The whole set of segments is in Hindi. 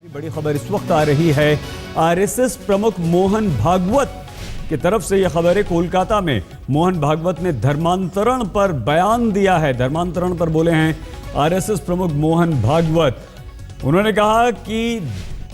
बड़ी खबर इस वक्त आ रही है। आरएसएस प्रमुख मोहन भागवत की तरफ से यह खबर है। कोलकाता में मोहन भागवत ने धर्मांतरण पर बयान दिया है। धर्मांतरण पर बोले हैं आरएसएस प्रमुख मोहन भागवत। उन्होंने कहा कि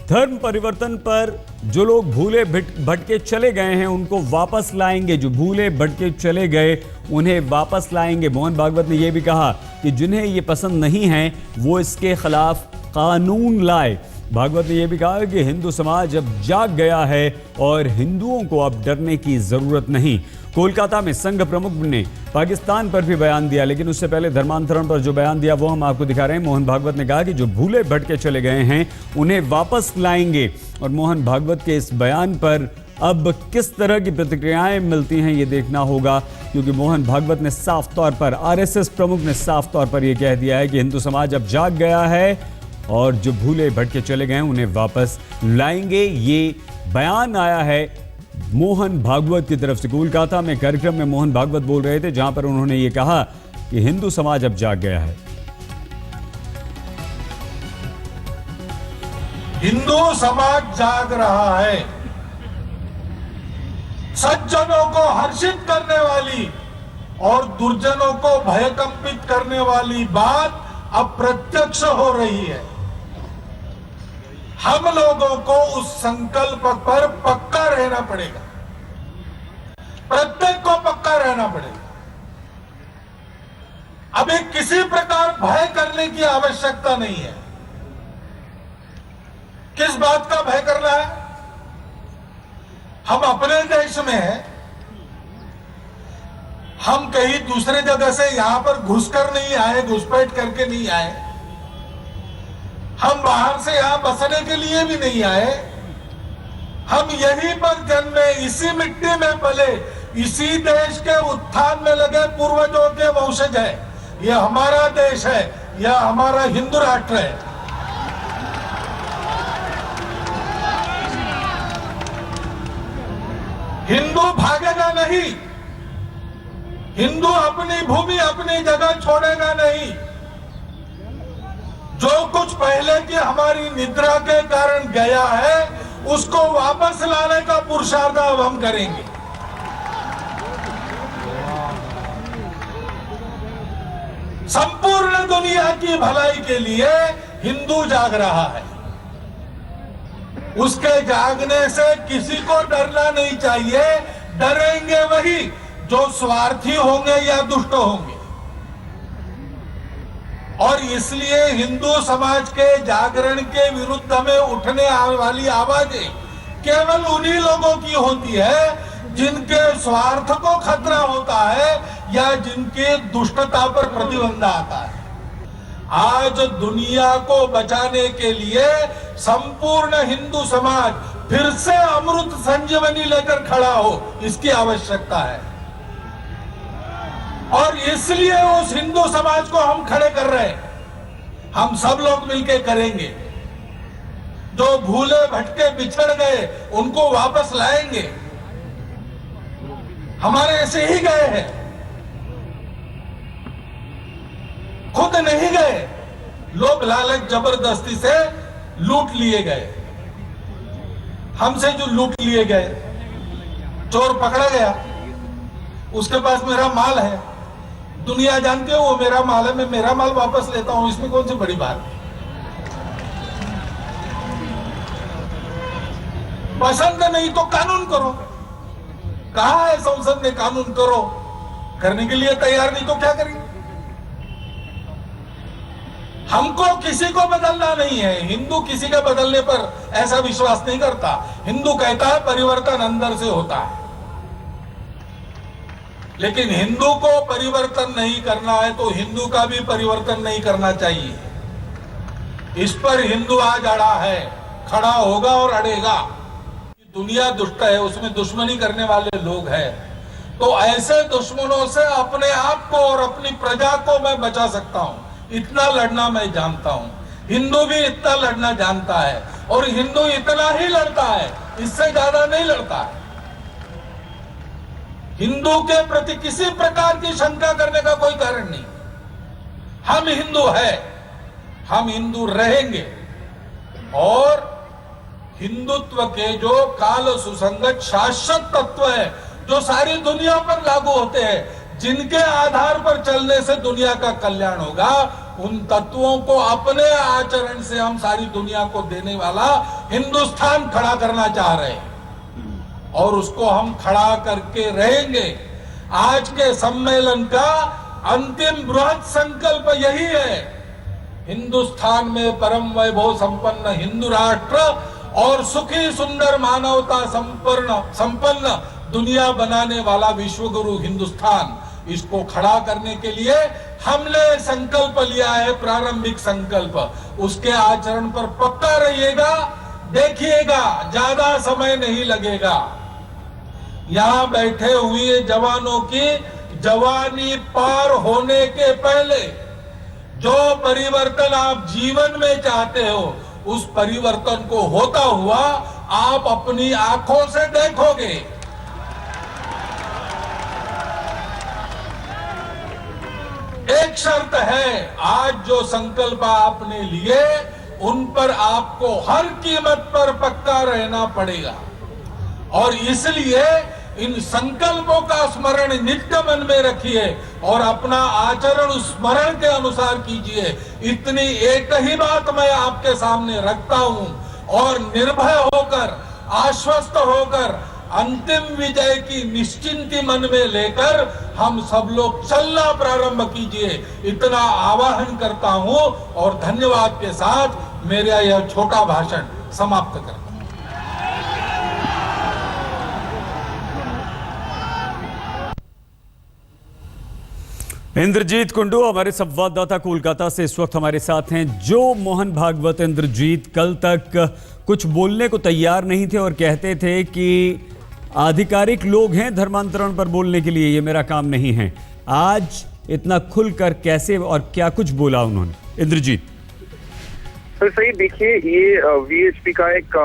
धर्म परिवर्तन पर जो लोग भूले भटके चले गए हैं उनको वापस लाएंगे। जो भूले भटके चले गए उन्हें वापस लाएंगे। मोहन भागवत ने यह भी कहा कि जिन्हें ये पसंद नहीं है वो इसके खिलाफ कानून लाए। भागवत ने यह भी कहा कि हिंदू समाज अब जाग गया है और हिंदुओं को अब डरने की जरूरत नहीं। कोलकाता में संघ प्रमुख ने पाकिस्तान पर भी बयान दिया, लेकिन उससे पहले धर्मांतरण पर जो बयान दिया वो हम आपको दिखा रहे हैं। मोहन भागवत ने कहा कि जो भूले भटके चले गए हैं उन्हें वापस लाएंगे। और मोहन भागवत के इस बयान पर अब किस तरह की प्रतिक्रियाएं मिलती हैं ये देखना होगा, क्योंकि मोहन भागवत ने साफ तौर पर, आरएसएस प्रमुख ने साफ तौर पर यह कह दिया है कि हिंदू समाज अब जाग गया है और जो भूले भटके चले गए उन्हें वापस लाएंगे। ये बयान आया है मोहन भागवत की तरफ से। कोलकाता में कार्यक्रम में मोहन भागवत बोल रहे थे, जहां पर उन्होंने ये कहा कि हिंदू समाज अब जाग गया है। हिंदू समाज जाग रहा है। सज्जनों को हर्षित करने वाली और दुर्जनों को भयकंपित करने वाली बात अब प्रत्यक्ष हो रही है। हम लोगों को उस संकल्प पर पक्का रहना पड़ेगा। प्रत्येक को पक्का रहना पड़ेगा। अभी किसी प्रकार भय करने की आवश्यकता नहीं है। किस बात का भय करना है? हम अपने देश में हैं। हम कहीं दूसरे जगह से यहां पर घुसकर नहीं आए, घुसपैठ करके नहीं आए। हम बाहर से यहां बसने के लिए भी नहीं आए। हम यहीं पर जन्मे, इसी मिट्टी में पले, इसी देश के उत्थान में लगे पूर्वजों के वंशज है। यह हमारा देश है, यह हमारा हिंदू राष्ट्र है। हिंदू भागेगा नहीं। हिंदू अपनी भूमि, अपनी जगह छोड़ेगा नहीं। जो कुछ पहले की हमारी निद्रा के कारण गया है उसको वापस लाने का पुरुषार्थ अब हम करेंगे। संपूर्ण दुनिया की भलाई के लिए हिंदू जाग रहा है। उसके जागने से किसी को डरना नहीं चाहिए। डरेंगे वही जो स्वार्थी होंगे या दुष्ट होंगे। और इसलिए हिंदू समाज के जागरण के विरुद्ध में उठने वाली आवाजें केवल उन्हीं लोगों की होती है जिनके स्वार्थ को खतरा होता है या जिनके दुष्टता पर प्रतिबंध आता है। आज दुनिया को बचाने के लिए संपूर्ण हिंदू समाज फिर से अमृत संजीवनी लेकर खड़ा हो, इसकी आवश्यकता है। और इसलिए उस हिंदू समाज को हम खड़े कर रहे हैं। हम सब लोग मिलकर करेंगे। जो भूले भटके बिछड़ गए उनको वापस लाएंगे। हमारे ऐसे ही गए हैं, खुद नहीं गए। लोग लालच जबरदस्ती से लूट लिए गए। हमसे जो लूट लिए गए, चोर पकड़ा गया, उसके पास मेरा माल है, दुनिया जानती है वो मेरा माल है, मैं मेरा माल वापस लेता हूं, इसमें कौन सी बड़ी बात? पसंद नहीं तो कानून करो। कहा है संसद ने कानून करो, करने के लिए तैयार नहीं तो क्या करेंगे? हमको किसी को बदलना नहीं है। हिंदू किसी के बदलने पर ऐसा विश्वास नहीं करता। हिंदू कहता है परिवर्तन अंदर से होता है। लेकिन हिंदू को परिवर्तन नहीं करना है तो हिंदू का भी परिवर्तन नहीं करना चाहिए। इस पर हिंदू आज अड़ा है, खड़ा होगा और अड़ेगा। दुनिया दुष्ट है, उसमें दुश्मनी करने वाले लोग हैं, तो ऐसे दुश्मनों से अपने आप को और अपनी प्रजा को मैं बचा सकता हूं। इतना लड़ना मैं जानता हूं। हिंदू भी इतना लड़ना जानता है और हिंदू इतना ही लड़ता है, इससे ज्यादा नहीं लड़ता है। हिंदू के प्रति किसी प्रकार की शंका करने का कोई कारण नहीं। हम हिंदू हैं, हम हिंदू रहेंगे और हिंदुत्व के जो काल सुसंगत शाश्वत तत्व है, जो सारी दुनिया पर लागू होते हैं, जिनके आधार पर चलने से दुनिया का कल्याण होगा, उन तत्वों को अपने आचरण से हम सारी दुनिया को देने वाला हिंदुस्तान खड़ा करना चाह रहे हैं और उसको हम खड़ा करके रहेंगे। आज के सम्मेलन का अंतिम बृहद संकल्प यही है, हिंदुस्तान में परम वैभव संपन्न हिंदू राष्ट्र और सुखी सुंदर मानवता संपन्न दुनिया बनाने वाला विश्वगुरु हिंदुस्तान, इसको खड़ा करने के लिए हमने संकल्प लिया है, प्रारंभिक संकल्प। उसके आचरण पर पक्का रहिएगा, देखिएगा, ज्यादा समय नहीं लगेगा। यहां बैठे हुए जवानों की जवानी पार होने के पहले जो परिवर्तन आप जीवन में चाहते हो, उस परिवर्तन को होता हुआ आप अपनी आंखों से देखोगे। एक शर्त है, आज जो संकल्प आपने लिए उन पर आपको हर कीमत पर पक्का रहना पड़ेगा और इसलिए इन संकल्पों का स्मरण नित्य मन में रखिए और अपना आचरण उस स्मरण के अनुसार कीजिए। इतनी एक ही बात मैं आपके सामने रखता हूं और निर्भय होकर, आश्वस्त होकर, अंतिम विजय की निश्चिंती मन में लेकर हम सब लोग चलना प्रारंभ कीजिए, इतना आह्वान करता हूं और धन्यवाद के साथ मेरा यह छोटा भाषण समाप्त करता हूं। इंद्रजीत कुंडू हमारे संवाददाता कोलकाता से इस वक्त हमारे साथ हैं। जो मोहन भागवत इंद्रजीत कल तक कुछ बोलने को तैयार नहीं थे और कहते थे कि आधिकारिक लोग हैं धर्मांतरण पर बोलने के लिए, ये मेरा काम नहीं है, आज इतना खुलकर कैसे और क्या कुछ बोला उन्होंने? इंद्रजीत सर सही देखिए, ये वीएचपी का एक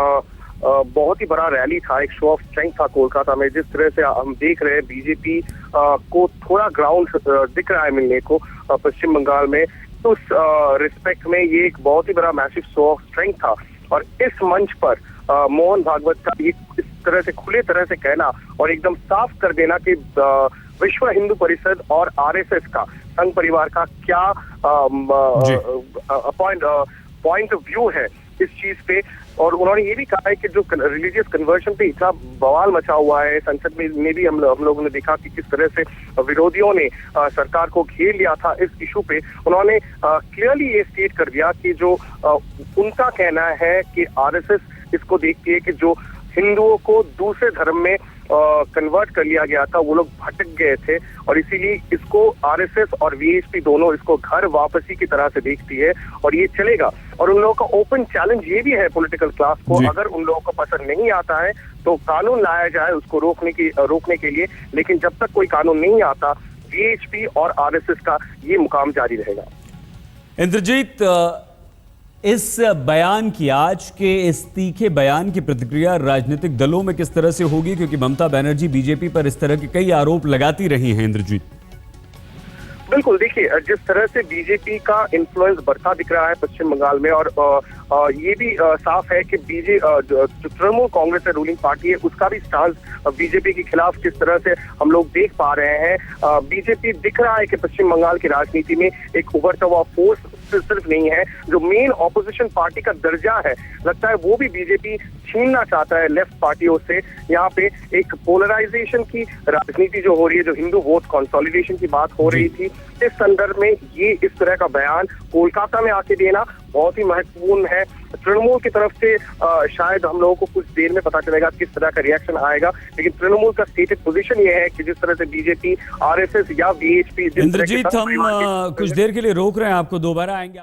बहुत ही बड़ा रैली था, एक शो ऑफ स्ट्रेंथ था कोलकाता में। जिस तरह से हम देख रहे हैं बीजेपी को थोड़ा ग्राउंड दिख रहा है मिलने को पश्चिम बंगाल में, तो उस रिस्पेक्ट में ये एक बहुत ही बड़ा मैसिव शो ऑफ स्ट्रेंथ था। और इस मंच पर मोहन भागवत का ये इस तरह से खुले तरह से कहना और एकदम साफ कर देना कि विश्व हिंदू परिषद और आरएसएस का, संघ परिवार का क्या पॉइंट ऑफ व्यू है इस चीज पे। और उन्होंने ये भी कहा है कि जो रिलीजियस कन्वर्शन पे इतना बवाल मचा हुआ है, संसद में भी हम लोगों ने देखा कि किस तरह से विरोधियों ने सरकार को घेर लिया था इस इशू पे। उन्होंने क्लियरली ये स्टेट कर दिया कि जो उनका कहना है कि आरएसएस इसको देखती है कि जो हिंदुओं को दूसरे धर्म में कन्वर्ट कर लिया गया था, वो लोग भटक गए थे और इसीलिए इसको आरएसएस और वीएचपी दोनों इसको घर वापसी की तरह से देखती है और ये चलेगा। और उन लोगों का ओपन चैलेंज ये भी है पॉलिटिकल क्लास को, अगर उन लोगों को पसंद नहीं आता है तो कानून लाया जाए उसको रोकने के लिए, लेकिन जब तक कोई कानून नहीं आता वीएचपी और आरएसएस का ये मुकाम जारी रहेगा। इंद्रजीत, इस बयान की, आज के इस तीखे बयान की प्रतिक्रिया राजनीतिक दलों में किस तरह से होगी, क्योंकि ममता बनर्जी बीजेपी पर इस तरह के कई आरोप लगाती रही हैं? इंद्रजीत बिल्कुल, देखिए जिस तरह से बीजेपी का इन्फ्लुएंस बढ़ता दिख रहा है पश्चिम बंगाल में और ये भी साफ है कि जो तृणमूल कांग्रेस है, रूलिंग पार्टी है, उसका भी स्टांस बीजेपी के खिलाफ किस तरह से हम लोग देख पा रहे हैं। बीजेपी दिख रहा है कि पश्चिम बंगाल की राजनीति में एक उभरता हुआ फोर्स सिर्फ नहीं है, जो मेन ऑपोजिशन पार्टी का दर्जा है, लगता है वो भी बीजेपी छीनना चाहता है लेफ्ट पार्टियों से। यहाँ पे एक पोलराइजेशन की राजनीति जो हो रही है, जो हिंदू वोट कंसोलिडेशन की बात हो रही थी, इस संदर्भ में ये इस तरह का बयान कोलकाता में आके देना बहुत ही महत्वपूर्ण है। तृणमूल की तरफ से शायद हम लोगों को कुछ देर में पता चलेगा किस तरह का रिएक्शन आएगा, लेकिन तृणमूल का स्टेटेड पोजीशन ये है कि जिस तरह से बीजेपी, आरएसएस या वीएचपी। इंद्रजीत, हम कुछ देर के लिए रोक रहे हैं आपको, दोबारा आएंगे।